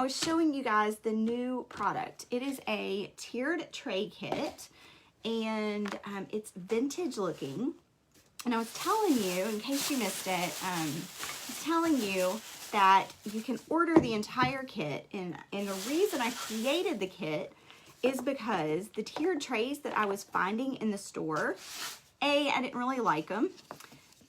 I was showing you guys the new product. It is a tiered tray kit, and it's vintage looking. And I was telling you, in case you missed it, I was telling you that you can order the entire kit. And the reason I created the kit is because the tiered trays that I was finding in the store, A, I didn't really like them.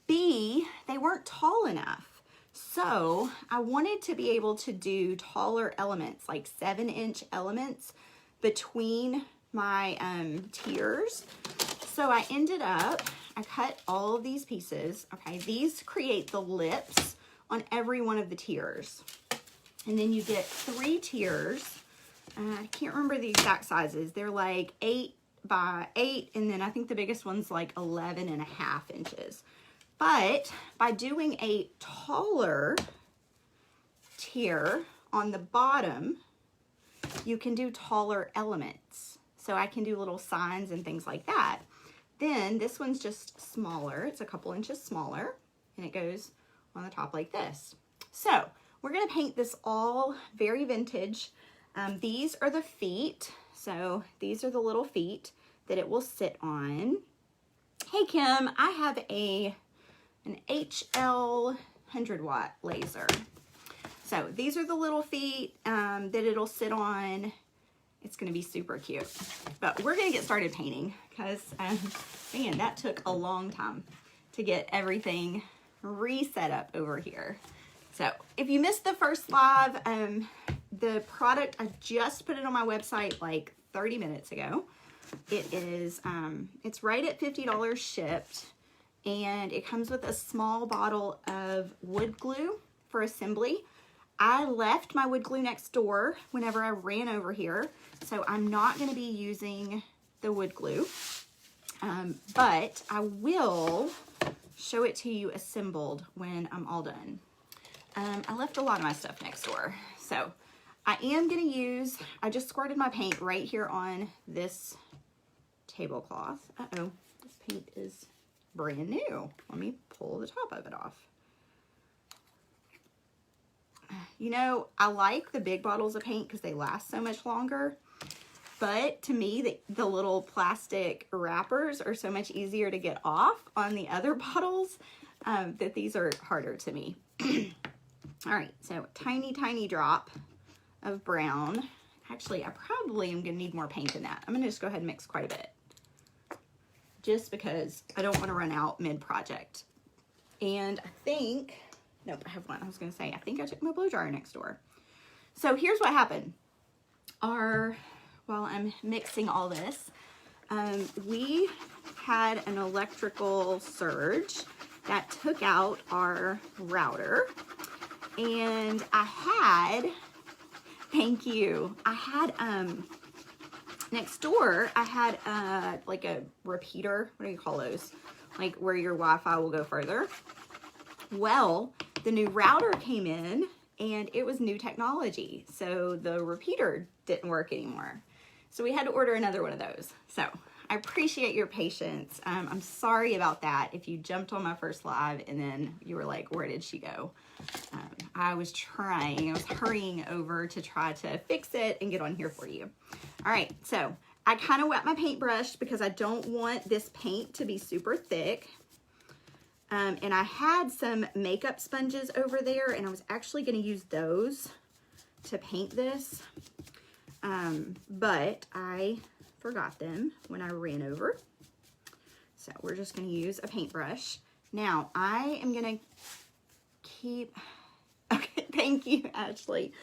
B, they weren't tall enough. So I wanted to be able to do taller elements, like 7-inch elements between my tiers. So I ended up, I cut all of these pieces. Okay, these create the lips on every one of the tiers. And then you get 3 tiers. I can't remember the exact sizes. They're like 8 by 8, and then I think the biggest one's like 11.5 inches. But by doing a taller tier on the bottom, you can do taller elements. So I can do little signs and things like that. Then this one's just smaller. It's a couple inches smaller, and it goes on the top like this. So we're gonna paint this all very vintage. These are the feet. So these are the little feet that it will sit on. Hey Kim, I have an HL 100-watt laser. So these are the little feet that it'll sit on. It's gonna be super cute. But we're gonna get started painting because, man, that took a long time to get everything reset up over here. So if you missed the first live, the product, I just put it on my website like 30 minutes ago. It is, it's right at $50 shipped, and it comes with a small bottle of wood glue for assembly. I left my wood glue next door whenever I ran over here, so I'm not going to be using the wood glue, but I will show it to you assembled when I'm all done. I left a lot of my stuff next door, so I am going to use, I just squirted my paint right here on this tablecloth. Uh-oh, this paint is brand new. Let me pull the top of it off. You know, I like the big bottles of paint because they last so much longer, but to me, the little plastic wrappers are so much easier to get off on the other bottles that these are harder to me. All right, so tiny, tiny drop of brown. Actually, I probably am gonna need more paint than that. I'm gonna just go ahead and mix quite a bit, just because I don't wanna run out mid-project. And I think, nope, I have one. I was gonna say, I think I took my blow dryer next door. So here's what happened. While I'm mixing all this, we had an electrical surge that took out our router. And I had, thank you, I had, next door, I had like a repeater, what do you call those? Like where your Wi-Fi will go further. Well, the new router came in and it was new technology. So the repeater didn't work anymore. So we had to order another one of those. So I appreciate your patience. I'm sorry about that. If you jumped on my first live and then you were like, where did she go? I was hurrying over to try to fix it and get on here for you. All right, so I kind of wet my paintbrush because I don't want this paint to be super thick. And I had some makeup sponges over there, and I was actually going to use those to paint this. But I forgot them when I ran over. So we're just going to use a paintbrush. Now I am going to keep, okay, thank you, Ashley.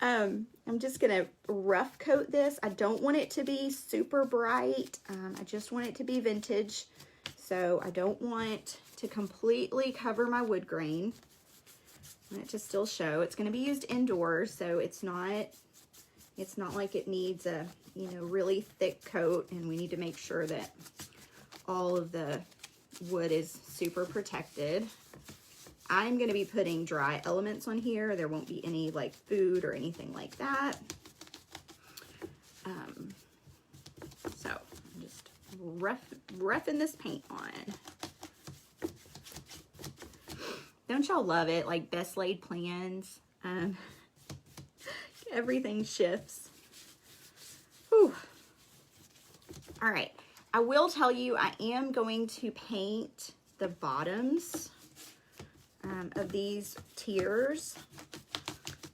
I'm just going to rough coat this. I don't want it to be super bright. I just want it to be vintage. So I don't want to completely cover my wood grain. I want it to still show. It's going to be used indoors, so it's not like it needs a, you know, really thick coat, and we need to make sure that all of the wood is super protected. I'm going to be putting dry elements on here. There won't be any like food or anything like that. So I'm just roughing this paint on. Don't y'all love it? Like best laid plans. Everything shifts. Whew. All right. I will tell you, I am going to paint the bottoms of these tiers.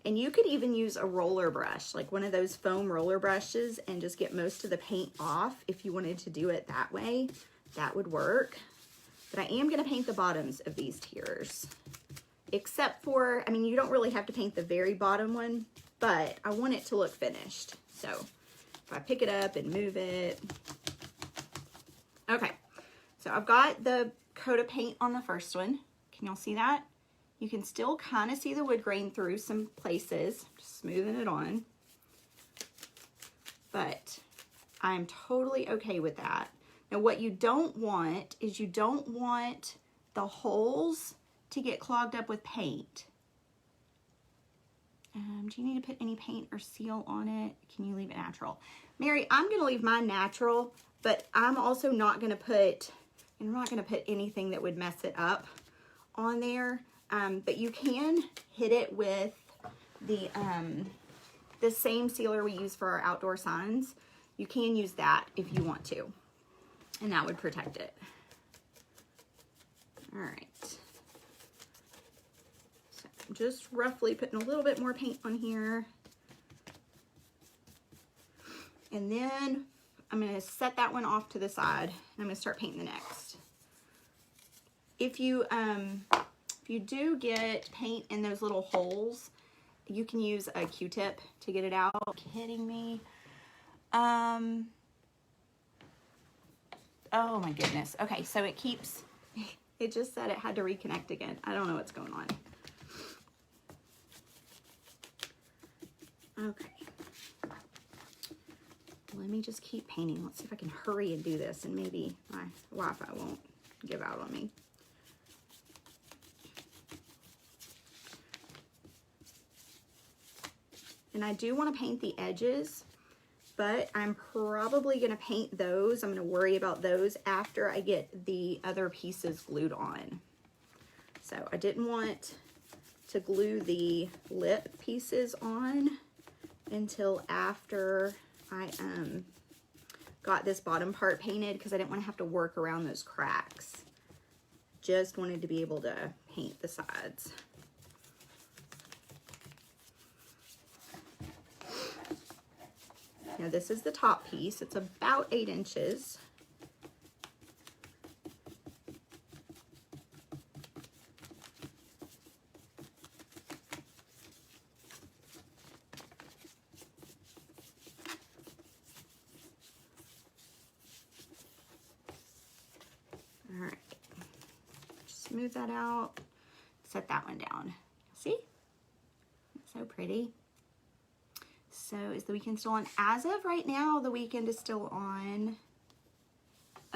And you could even use a roller brush, like one of those foam roller brushes, and just get most of the paint off. If you wanted to do it that way, that would work. But I am going to paint the bottoms of these tiers. Except for, I mean, you don't really have to paint the very bottom one, but I want it to look finished. So if I pick it up and move it. Okay, so I've got the coat of paint on the first one. Can y'all see that? You can still kind of see the wood grain through some places, just smoothing it on. But I'm totally okay with that. Now what you don't want is you don't want the holes to get clogged up with paint. Do you need to put any paint or seal on it? Can you leave it natural? Mary, I'm gonna leave mine natural, but I'm also not gonna put, and I'm not gonna put anything that would mess it up on there. But you can hit it with the same sealer we use for our outdoor signs. You can use that if you want to, and that would protect it. All right. So I'm just roughly putting a little bit more paint on here. And then I'm going to set that one off to the side, and I'm going to start painting the next. If you do get paint in those little holes, you can use a Q-tip to get it out. Are you kidding me? Oh my goodness. Okay, so it keeps, it just said it had to reconnect again. I don't know what's going on. Okay. Let me just keep painting. Let's see if I can hurry and do this, and maybe my Wi-Fi won't give out on me. And I do want to paint the edges, but I'm probably going to paint those. I'm going to worry about those after I get the other pieces glued on. So I didn't want to glue the lip pieces on until after I got this bottom part painted, because I didn't want to have to work around those cracks. Just wanted to be able to paint the sides. Now this is the top piece. It's about 8 inches. All right, smooth that out, set that one down. See? It's so pretty. So is the weekend still on? As of right now, the weekend is still on.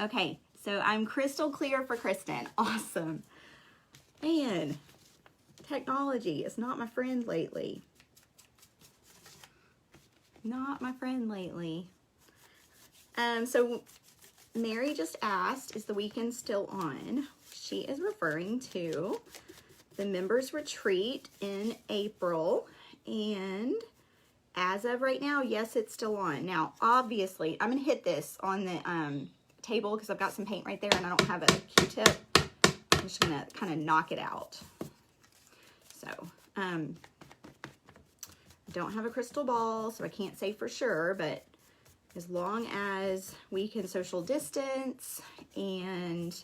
Okay, so I'm crystal clear for Kristen. Awesome. Man, technology is not my friend lately. Not my friend lately. So Mary just asked, is the weekend still on? She is referring to the members retreat in April, and as of right now, yes, it's still on. Now, obviously, I'm going to hit this on the table because I've got some paint right there and I don't have a Q-tip. I'm just going to kind of knock it out. So, I don't have a crystal ball, so I can't say for sure, but as long as we can social distance and,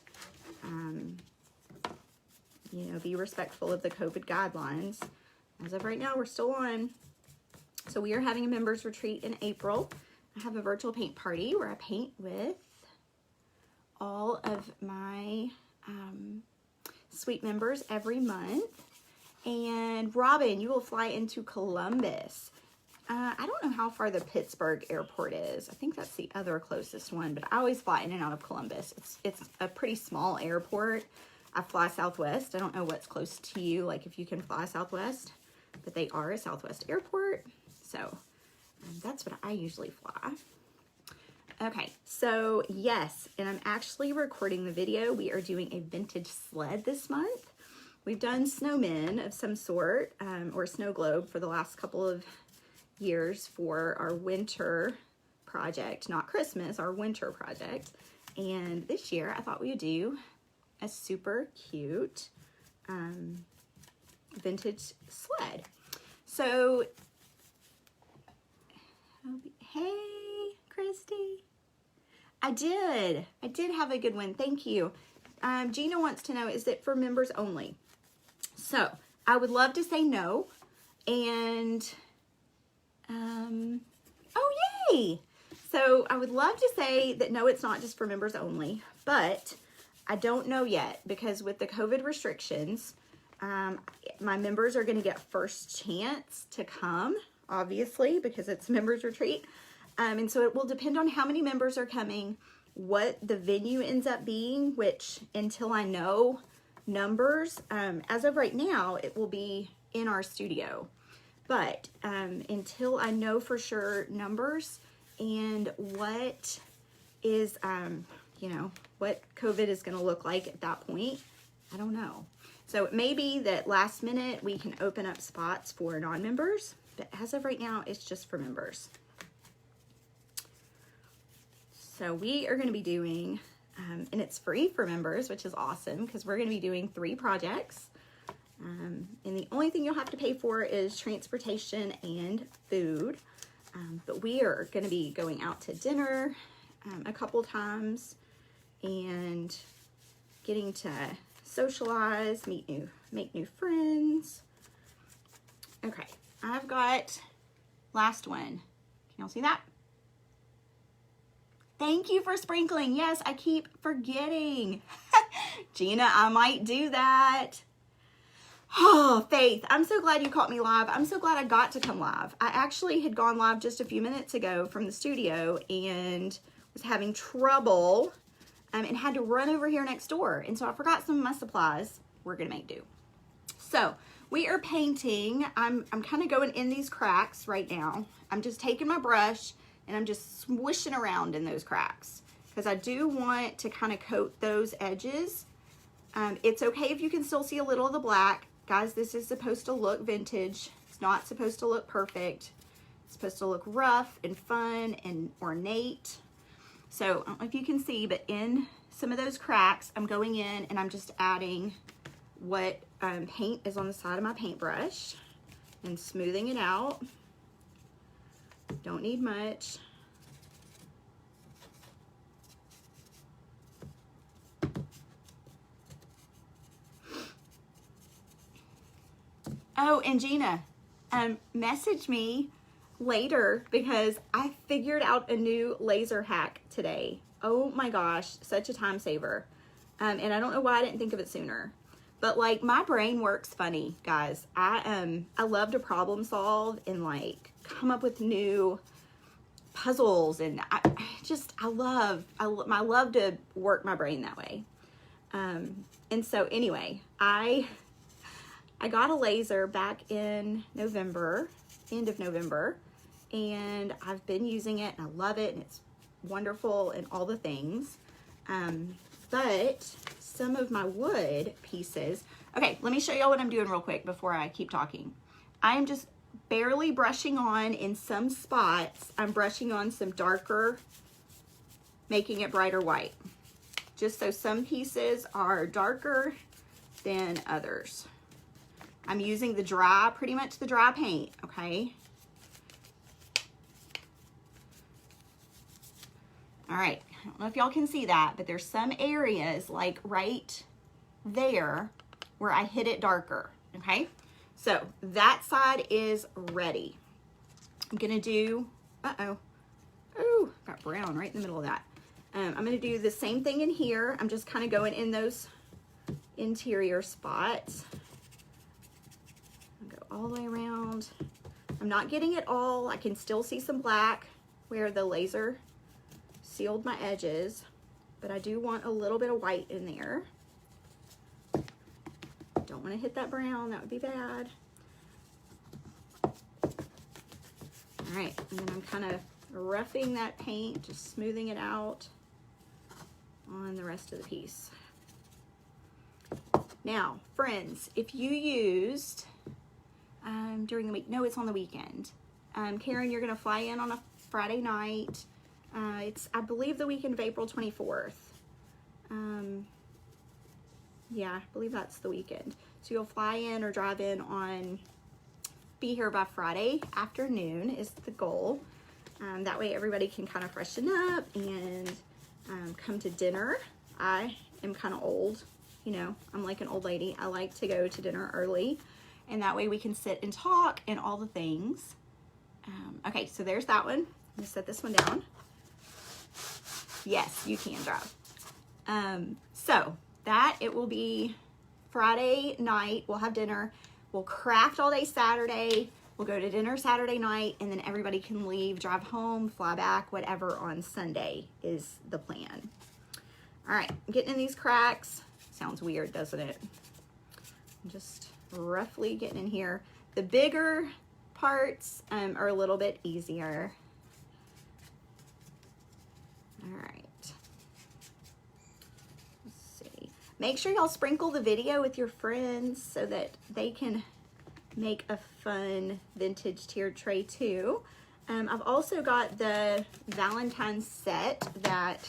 you know, be respectful of the COVID guidelines, as of right now, we're still on. So we are having a members retreat in April. I have a virtual paint party where I paint with all of my suite members every month. And Robin, you will fly into Columbus. I don't know how far the Pittsburgh airport is. I think that's the other closest one, but I always fly in and out of Columbus. It's a pretty small airport. I fly Southwest. I don't know what's close to you, like if you can fly Southwest, but they are a Southwest airport. So that's what I usually fly. Okay, so yes, and I'm actually recording the video. We are doing a vintage sled this month. We've done snowmen of some sort, or snow globe for the last couple of years for our winter project, not Christmas, our winter project. And this year I thought we would do a super cute vintage sled. So, hey, Christy. I did have a good one. Thank you. Gina wants to know, is it for members only? So I would love to say no. And, oh, yay. So I would love to say that no, it's not just for members only, but I don't know yet because with the COVID restrictions, my members are going to get first chance to come, obviously, because it's members retreat. And so it will depend on how many members are coming, what the venue ends up being, which until I know numbers, as of right now, it will be in our studio. But until I know for sure numbers and what is, you know, what COVID is going to look like at that point, I don't know. So it may be that last minute we can open up spots for non-members, but as of right now, it's just for members. So we are going to be doing, and it's free for members, which is awesome because we're going to be doing 3 projects. And the only thing you'll have to pay for is transportation and food. But we are going to be going out to dinner a couple times and getting to socialize, make new friends. Okay, I've got last one. Can y'all see that? Thank you for sprinkling. Yes, I keep forgetting. Gina, I might do that. Oh, Faith, I'm so glad you caught me live. I'm so glad I got to come live. I actually had gone live just a few minutes ago from the studio and was having trouble and had to run over here next door. And so I forgot some of my supplies. We're going to make do. So we are painting. I'm kind of going in these cracks right now. I'm just taking my brush and I'm just swishing around in those cracks because I do want to kind of coat those edges. It's okay if you can still see a little of the black. Guys, this is supposed to look vintage. It's not supposed to look perfect. It's supposed to look rough and fun and ornate. So I don't know if you can see, but in some of those cracks, I'm going in and I'm just adding what paint is on the side of my paintbrush and smoothing it out. Don't need much. Oh, and Gina, message me later because I figured out a new laser hack today. Oh my gosh, such a time saver. And I don't know why I didn't think of it sooner. But like my brain works funny, guys. I love to problem solve and like come up with new puzzles, and I love to work my brain that way. And so anyway, I got a laser back in November, end of November, and I've been using it and I love it and it's wonderful and all the things. But some of my wood pieces, okay, let me show y'all what I'm doing real quick before I keep talking. I am just barely brushing on in some spots. I'm brushing on some darker, making it brighter white. Just so some pieces are darker than others. I'm using the dry, pretty much the dry paint, okay? All right, I don't know if y'all can see that, but there's some areas like right there where I hit it darker, okay? So that side is ready. I'm gonna do, ooh, got brown right in the middle of that. I'm gonna do the same thing in here. I'm just kind of going in those interior spots. Go all the way around. I'm not getting it all. I can still see some black where the laser sealed my edges, but I do want a little bit of white in there. Don't want to hit that brown, that would be bad. All right, and then I'm kind of roughing that paint, just smoothing it out on the rest of the piece. Now, friends, if you used during the week, no, it's on the weekend. Karen, you're going to fly in on a Friday night. It's, I believe, the weekend of April 24th. Yeah, I believe that's the weekend. So you'll fly in or drive in on, be here by Friday afternoon is the goal. That way everybody can kind of freshen up and come to dinner. I am kind of old, you know, I'm like an old lady. I like to go to dinner early, and that way we can sit and talk and all the things. Okay, so there's that one. I'm gonna set this one down. Yes, you can drive. So that, it will be Friday night. We'll have dinner. We'll craft all day Saturday. We'll go to dinner Saturday night, and then everybody can leave, drive home, fly back, whatever on Sunday is the plan. All right, I'm getting in these cracks. Sounds weird, doesn't it? I'm just roughly getting in here. The bigger parts are a little bit easier. All right. Make sure y'all sprinkle the video with your friends so that they can make a fun vintage tiered tray too. I've also got the Valentine's set that,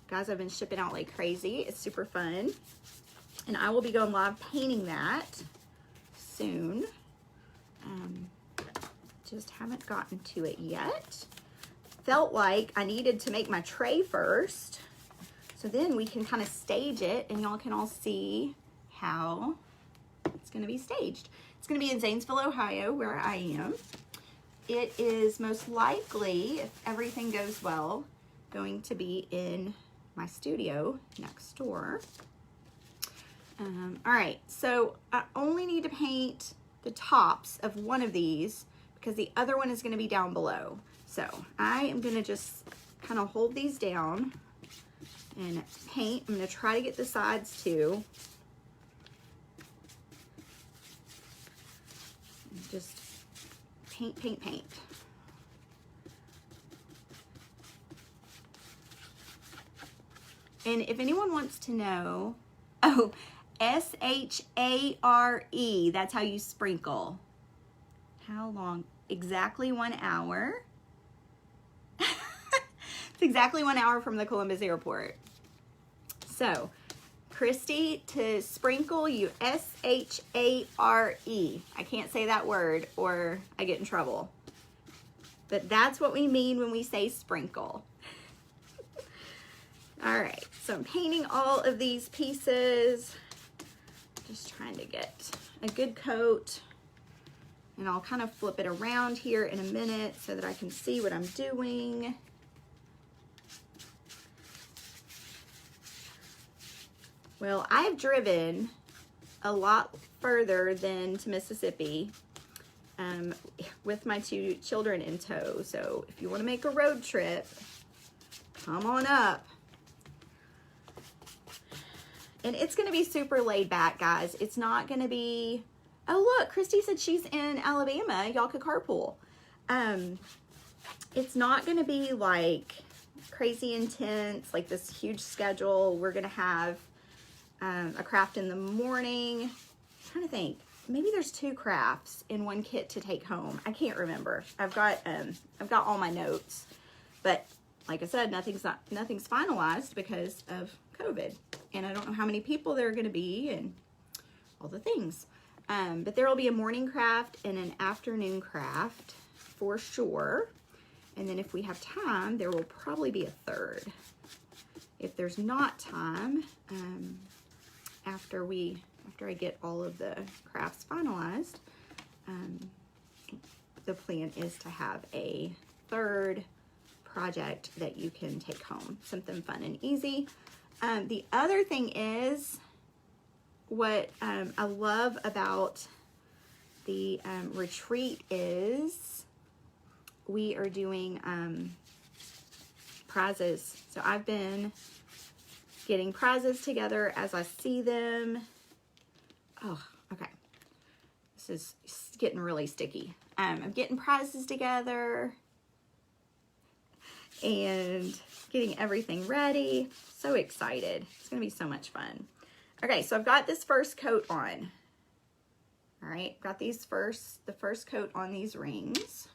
guys, I've been shipping out like crazy. It's super fun. And I will be going live painting that soon. Just haven't gotten to it yet. Felt like I needed to make my tray first, so then we can kind of stage it and y'all can all see how it's going to be staged. It's going to be in Zanesville, Ohio, where I am. It is most likely, if everything goes well, going to be in my studio next door. All right, so I only need to paint the tops of one of these because the other one is going to be down below. So I am going to just kind of hold these down and paint. I'm going to try to get the sides too. Just paint, paint, paint. And if anyone wants to know, oh, S-H-A-R-E, that's how you sprinkle. How long? Exactly 1 hour. It's exactly 1 hour from the Columbus airport. So, Christy, to sprinkle, you S-H-A-R-E. I can't say that word or I get in trouble. But that's what we mean when we say sprinkle. All right, so I'm painting all of these pieces. Just trying to get a good coat. And I'll kind of flip it around here in a minute so that I can see what I'm doing. Well, I've driven a lot further than to Mississippi with my 2 children in tow. So if you want to make a road trip, come on up. And it's going to be super laid back, guys. It's not going to be, oh, look, Christy said she's in Alabama. Y'all could carpool. It's not going to be like crazy intense, like this huge schedule. We're going to have a craft in the morning. I'm trying to think. Maybe there's 2 crafts in one kit to take home. I can't remember. I've got all my notes, but like I said, nothing's finalized because of COVID, and I don't know how many people there are going to be and all the things. But there will be a morning craft and an afternoon craft for sure. And then if we have time, there will probably be a 3rd. If there's not time, after I get all of the crafts finalized, the plan is to have a 3rd project that you can take home, something fun and easy. The other thing is, what I love about the retreat is we are doing prizes. So I've been getting prizes together as I see them. Oh, okay. This is getting really sticky. I'm getting prizes together and getting everything ready. So excited. It's going to be so much fun. Okay, so I've got this first coat on. All right, got the first coat on these rings.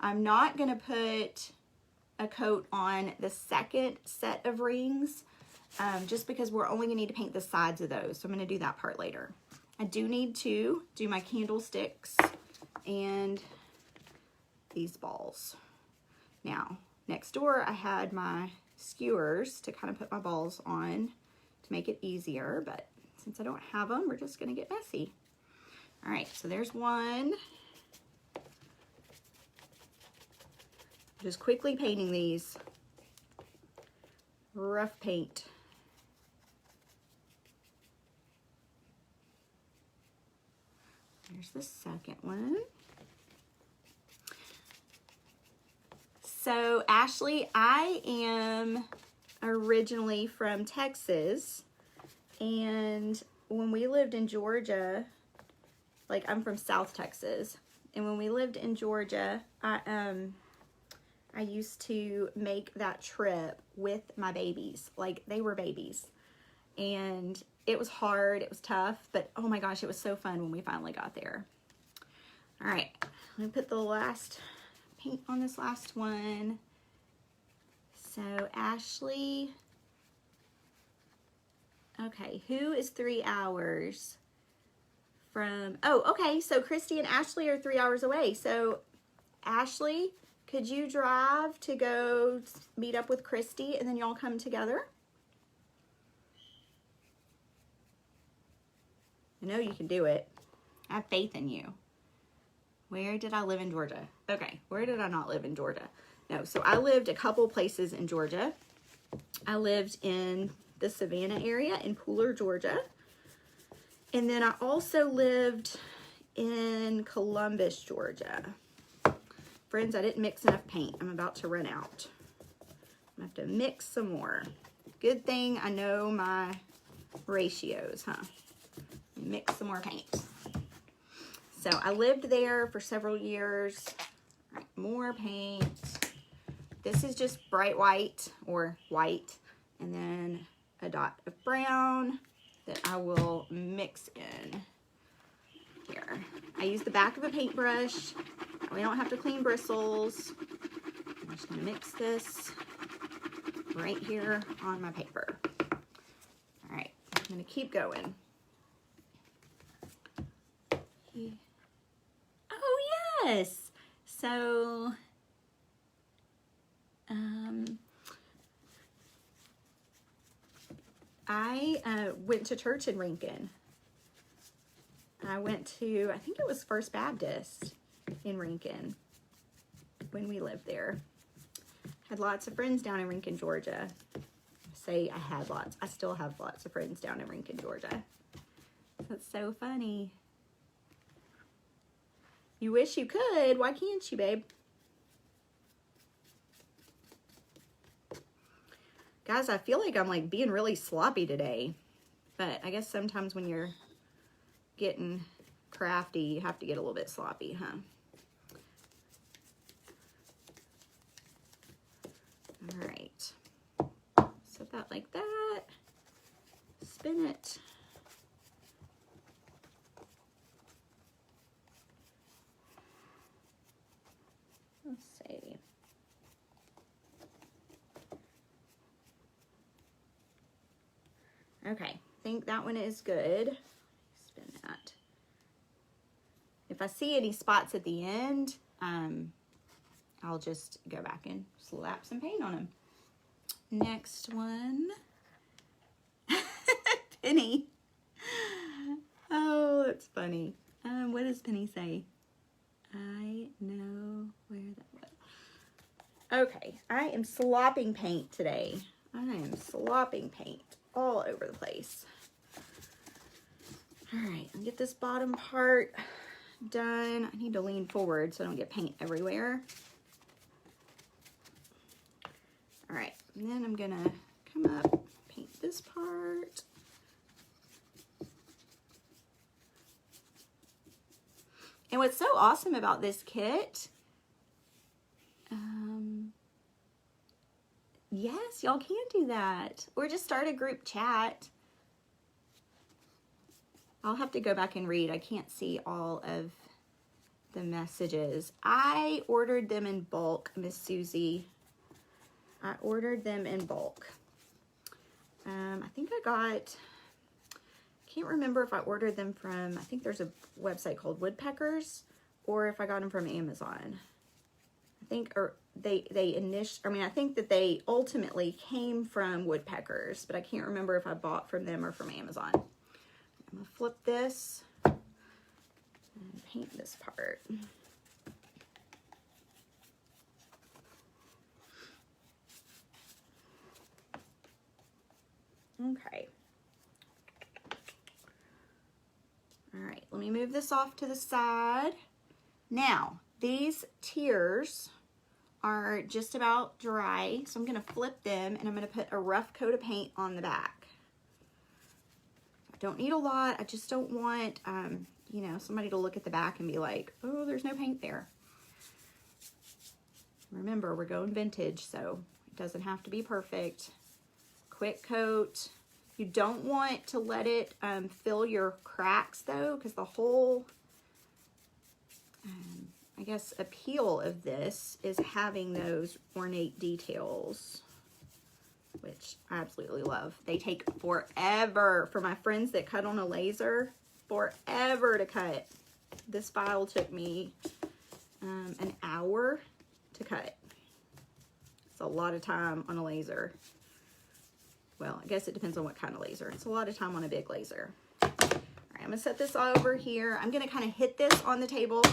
I'm not gonna put a coat on the second set of rings, just because we're only gonna need to paint the sides of those. So I'm gonna do that part later. I do need to do my candlesticks and these balls. Now, next door I had my skewers to kind of put my balls on to make it easier, but since I don't have them, we're just gonna get messy. All right, so there's one. Just quickly painting these. Rough paint. There's the second one. So Ashley, I am originally from Texas, and when we lived in Georgia, like I'm from South Texas, and when we lived in Georgia, I used to make that trip with my babies. Like, they were babies. And it was hard, it was tough, but oh my gosh, it was so fun when we finally got there. All right, I'm gonna put the last paint on this last one. So Ashley, okay, who is 3 hours from, oh, okay, so Christy and Ashley are 3 hours away. So Ashley, could you drive to go meet up with Christy and then y'all come together? I know you can do it. I have faith in you. Where did I live in Georgia? Okay, where did I not live in Georgia? No, so I lived a couple places in Georgia. I lived in the Savannah area in Pooler, Georgia. And then I also lived in Columbus, Georgia. Friends, I didn't mix enough paint. I'm about to run out. I'm gonna have to mix some more. Good thing I know my ratios, huh? Mix some more paint. So I lived there for several years. All right, more paint. This is just bright white or white, and then a dot of brown that I will mix in here. I use the back of a paintbrush. We don't have to clean bristles. I'm just gonna mix this right here on my paper. All right, I'm gonna keep going. Oh yes, so I went to church in Rankin. I went to, I think it was First Baptist in Rankin when we lived there. Had lots of friends down in Rankin, Georgia. I had lots. I still have lots of friends down in Rankin, Georgia. That's so funny. You wish you could. Why can't you, babe? Guys, I feel like I'm like being really sloppy today. But I guess sometimes when you're getting crafty, you have to get a little bit sloppy, huh? All right. Set that like that. Spin it. Let's see. Okay, I think that one is good. Spin that. If I see any spots at the end, I'll just go back and slap some paint on them. Next one. Penny. Oh, that's funny. What does Penny say? I know where that was. Okay, I am slopping paint today. I am slopping paint all over the place. All right, I'll get this bottom part done. I need to lean forward so I don't get paint everywhere. All right, and then I'm gonna come up, paint this part. And what's so awesome about this kit, yes, y'all can do that. Or just start a group chat. I'll have to go back and read. I can't see all of the messages. I ordered them in bulk, Miss Susie. I ordered them in bulk. I think I got, can't remember if I ordered them from, I think there's a website called Woodpeckers, or if I got them from Amazon. I think, or I think that they ultimately came from Woodpeckers, but I can't remember if I bought from them or from Amazon. I'm gonna flip this and paint this part. Okay. All right, let me move this off to the side. Now, these tiers are just about dry, so I'm gonna flip them and I'm gonna put a rough coat of paint on the back. I don't need a lot. I just don't want, you know, somebody to look at the back and be like, oh, there's no paint there. Remember, we're going vintage, so it doesn't have to be perfect. Quick coat. You don't want to let it fill your cracks though, because the whole, I guess, appeal of this is having those ornate details, which I absolutely love. They take forever. For my friends that cut on a laser, forever to cut. This file took me an hour to cut. It's a lot of time on a laser. Well, I guess it depends on what kind of laser. It's a lot of time on a big laser. All right, I'm gonna set this over here. I'm gonna kind of hit this on the table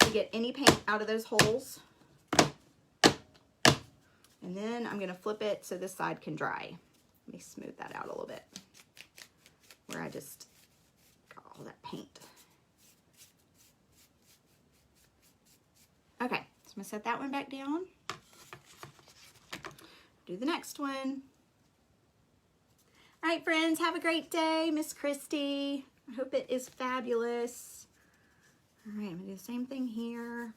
to get any paint out of those holes. And then I'm gonna flip it so this side can dry. Let me smooth that out a little bit, where I just got all that paint. Okay, so I'm gonna set that one back down. Do the next one. All right, friends, have a great day. Miss Christy, I hope it is fabulous. All right, I'm gonna do the same thing here.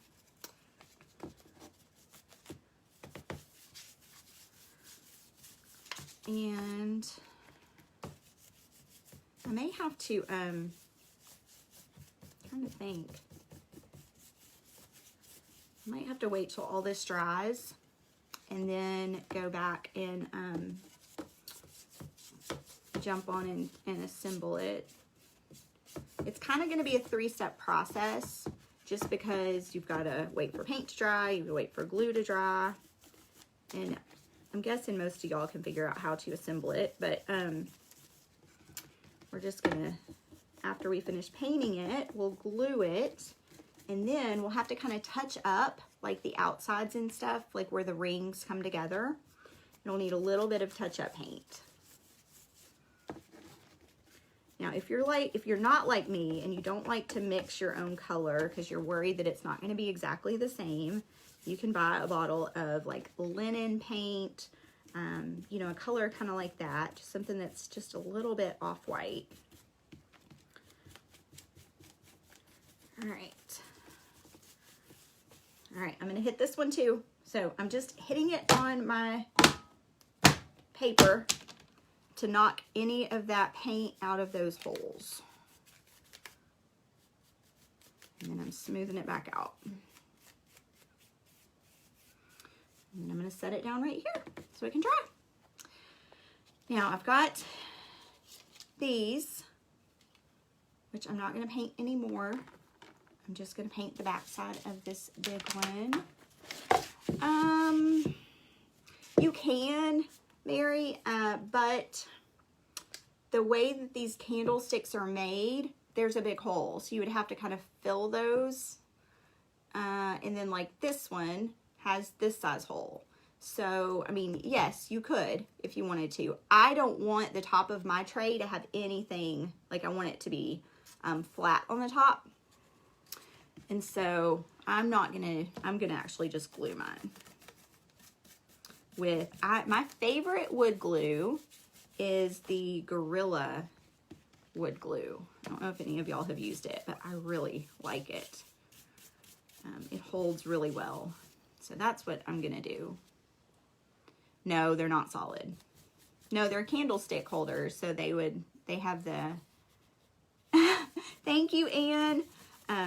And I may have to, I'm trying to think. I might have to wait till all this dries and then go back and jump on and assemble it. It's kind of going to be a 3-step process, just because you've got to wait for paint to dry, you wait for glue to dry, and I'm guessing most of y'all can figure out how to assemble it, but we're just gonna, after we finish painting it, we'll glue it, and then we'll have to kind of touch up like the outsides and stuff, like where the rings come together, and we'll need a little bit of touch-up paint. Now, if you're not like me and you don't like to mix your own color because you're worried that it's not going to be exactly the same, you can buy a bottle of like linen paint, you know, a color kind of like that, just something that's just a little bit off-white. All right. All right, I'm going to hit this one too. So I'm just hitting it on my paper to knock any of that paint out of those holes. And then I'm smoothing it back out. And I'm going to set it down right here so it can dry. Now I've got these, which I'm not going to paint anymore. I'm just going to paint the back side of this big one. You can, Mary, but the way that these candlesticks are made, there's a big hole, so you would have to kind of fill those, and then like this one has this size hole. So I mean, yes, you could if you wanted to. I don't want the top of my tray to have anything, like I want it to be flat on the top, and so I'm gonna actually just glue mine with, my favorite wood glue is the Gorilla wood glue. I don't know if any of y'all have used it, but I really like it. It holds really well. So that's what I'm gonna do. No, they're not solid. No, they're candlestick holders, so they have the, thank you, Anne.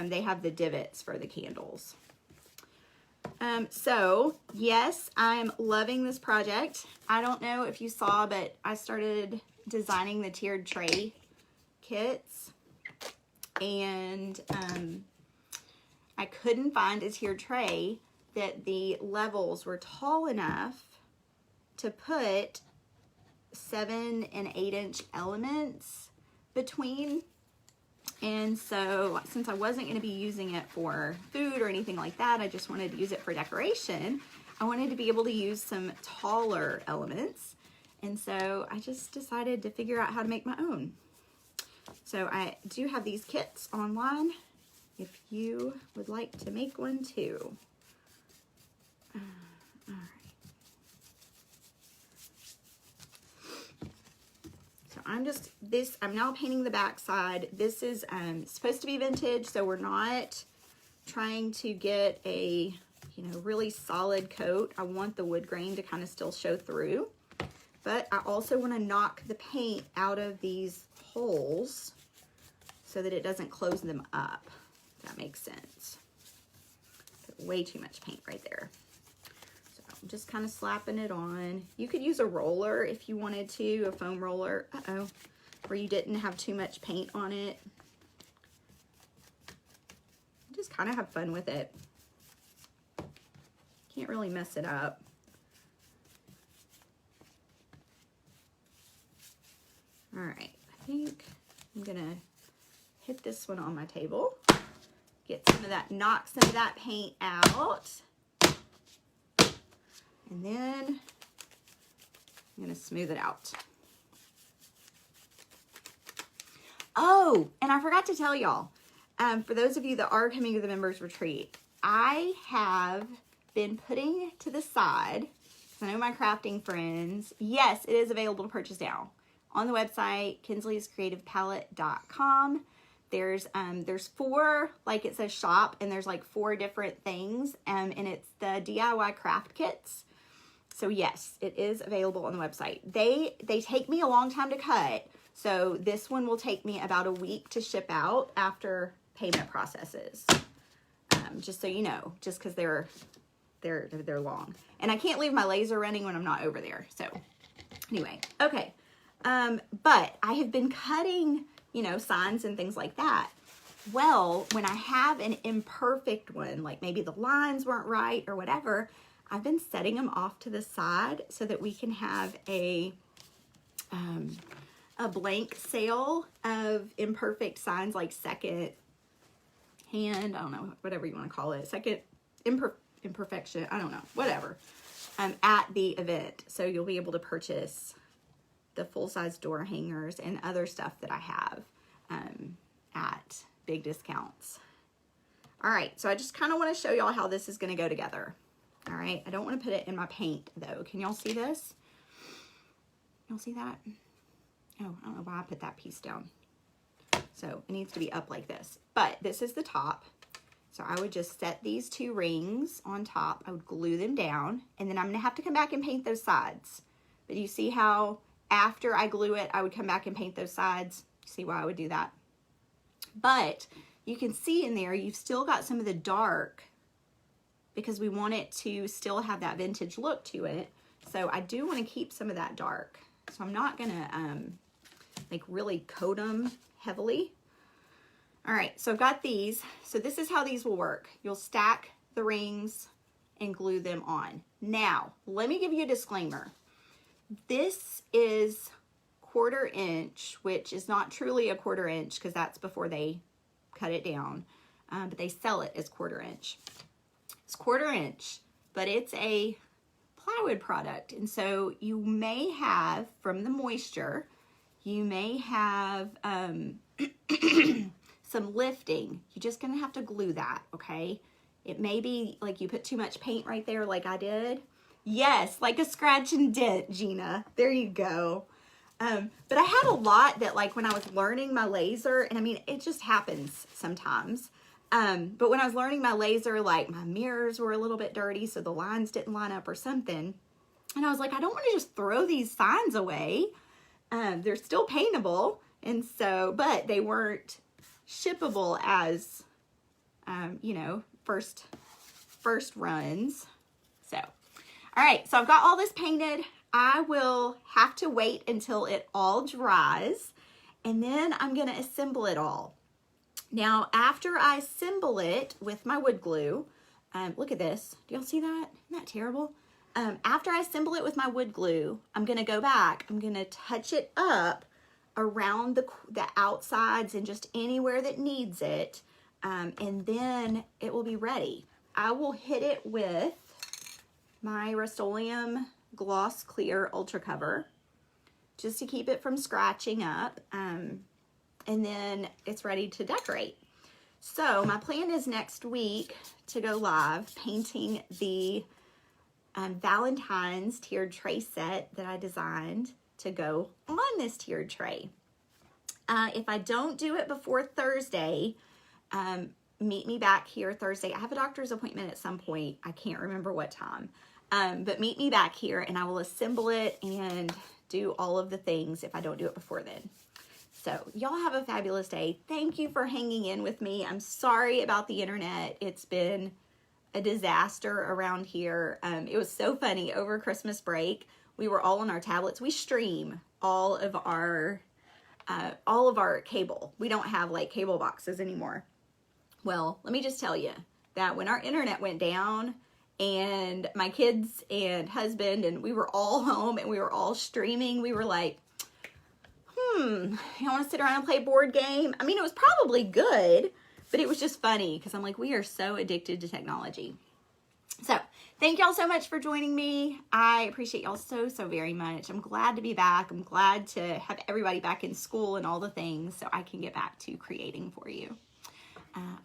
they have the divots for the candles. So yes, I'm loving this project. I don't know if you saw, but I started designing the tiered tray kits, and I couldn't find a tiered tray that the levels were tall enough to put 7 and 8 inch elements between. And so since I wasn't going to be using it for food or anything like that, I just wanted to use it for decoration. I wanted to be able to use some taller elements. And so I just decided to figure out how to make my own. So I do have these kits online if you would like to make one too. All right. So I'm now painting the back side. This is supposed to be vintage, so we're not trying to get a, really solid coat. I want the wood grain to kind of still show through, but I also want to knock the paint out of these holes so that it doesn't close them up, if that makes sense. Way too much paint right there. So I'm just kind of slapping it on. You could use a roller if you wanted to, a foam roller, where you didn't have too much paint on it. Just kind of have fun with it. Can't really mess it up. All right, I think I'm gonna hit this one on my table. Get some of that, knock some of that paint out. And then I'm gonna smooth it out. Oh, and I forgot to tell y'all, for those of you that are coming to the members retreat, I have been putting to the side, I know my crafting friends, yes, it is available to purchase now on the website, kinsley'screativepalette.com. There's 4, like it says shop, and there's like 4 different things, and it's the DIY craft kits. So yes, it is available on the website. They take me a long time to cut, so this one will take me about a week to ship out after payment processes. Just so you know, just because they're long, and I can't leave my laser running when I'm not over there. So anyway, okay. But I have been cutting, signs and things like that. Well, when I have an imperfect one, like maybe the lines weren't right or whatever, I've been setting them off to the side so that we can have a blank sale of imperfect signs, like second hand, I don't know, whatever you want to call it, second imperfection, I don't know, whatever, at the event. So you'll be able to purchase the full-size door hangers and other stuff that I have at big discounts. All right, so I just kind of want to show y'all how this is going to go together. All right, I don't want to put it in my paint though. Can y'all see this? Y'all see that? Oh, I don't know why I put that piece down. So it needs to be up like this, but this is the top. So I would just set these 2 rings on top. I would glue them down, and then I'm gonna have to come back and paint those sides. But you see how after I glue it, I would come back and paint those sides? See why I would do that? But you can see in there, you've still got some of the dark because we want it to still have that vintage look to it. So I do want to keep some of that dark. So I'm not gonna like really coat them heavily. All right, so I've got these. So this is how these will work. You'll stack the rings and glue them on. Now, let me give you a disclaimer. This is 1/4 inch, which is not truly a 1/4 inch because that's before they cut it down, but they sell it as 1/4 inch. It's 1/4 inch, but it's a plywood product. And so you may have, from the moisture, you may have some lifting. You're just gonna have to glue that, okay? It may be like you put too much paint right there like I did. Yes, like a scratch and dent, Gina. There you go. But I had a lot that, like, when I was learning my laser, and I mean, it just happens sometimes. But when I was learning my laser, like, my mirrors were a little bit dirty, so the lines didn't line up or something. And I was like, I don't want to just throw these signs away. They're still paintable, and so, but they weren't shippable as you know, first runs. So, all right, so I've got all this painted. I will have to wait until it all dries, and then I'm going to assemble it all. Now, after I assemble it with my wood glue, look at this. Do y'all see that? Isn't that terrible? After I assemble it with my wood glue, I'm going to go back. I'm going to touch it up around the outsides and just anywhere that needs it, and then it will be ready. I will hit it with my Rust-Oleum Gloss Clear Ultra Cover just to keep it from scratching up, and then it's ready to decorate. So my plan is next week to go live painting the Valentine's tiered tray set that I designed to go on this tiered tray. If I don't do it before Thursday, meet me back here Thursday. I have a doctor's appointment at some point. I can't remember what time. But meet me back here and I will assemble it and do all of the things if I don't do it before then. So y'all have a fabulous day. Thank you for hanging in with me. I'm sorry about the internet. It's been a disaster around here. It was so funny over Christmas break. We were all on our tablets. We stream all of our cable. We don't have like cable boxes anymore. Well, let me just tell you that when our internet went down and my kids and husband and we were all home and we were all streaming, we were like, I want to sit around and play a board game. I mean, it was probably good, but it was just funny because I'm like, we are so addicted to technology. So thank y'all so much for joining me. I appreciate y'all so very much. I'm glad to be back. I'm glad to have everybody back in school and all the things so I can get back to creating for you.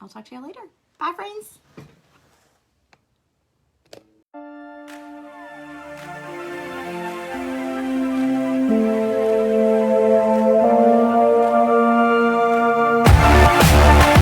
I'll talk to y'all later. Bye, friends.